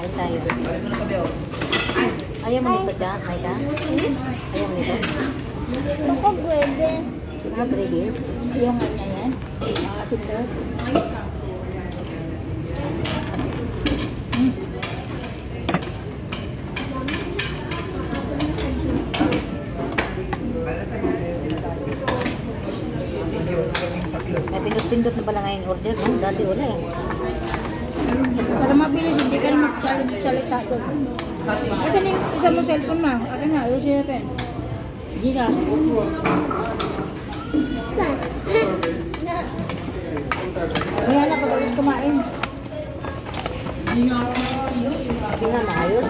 Kain tayo. Ayaw mo nito dyan, Maika? Ayaw mo nito? Ako gravy. Ah, gravy? Yung ano yan? Sito. May pindot-pindot na pala ngayon order, no? Dati wala eh. Para mabilis, hindi ka na magsalita doon. Kasi isa mo cellphone ma. Akin na, ayusin natin. Gcash. Kaya na pag-alis kumain. Hindi nga maayos.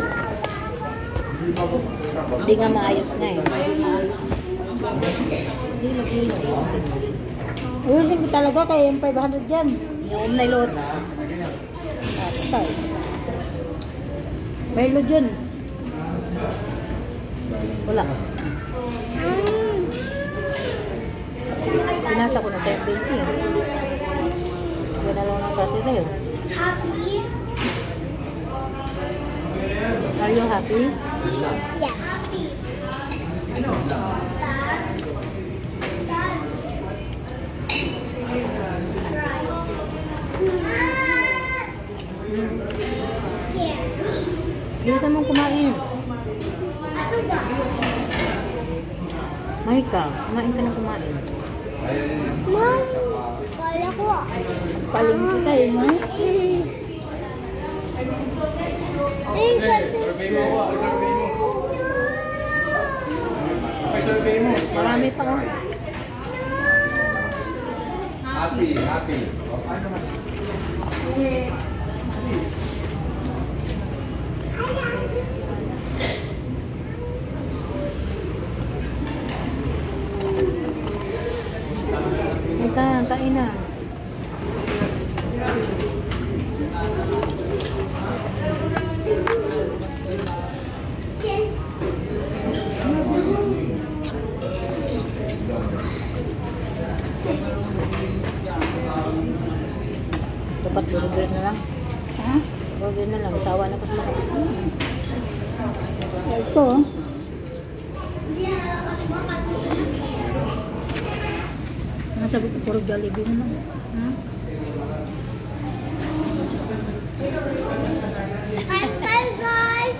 Hindi nga maayos nga eh. Hindi lagi maayos eh. Ayusin ko talaga kaya yung 500 dyan. Yung umnay load. Tay. May load yun. Wala. Pinasa ko na 720. Yan na lang ng battery na yun. Are you happy? Yes. Bilisan mong kumain. Maika, kumain ka na kumain. Mom, kala ko. Paling kita eh, no? Survey mo. Marami pa oh. Happy. Maika, kain na. Dapat burger na lang. Ha? Burger na lang. Sawa na ko sa mga. Ito. Nasabi ko puro Jollibee na lang. Hmm? Hi guys!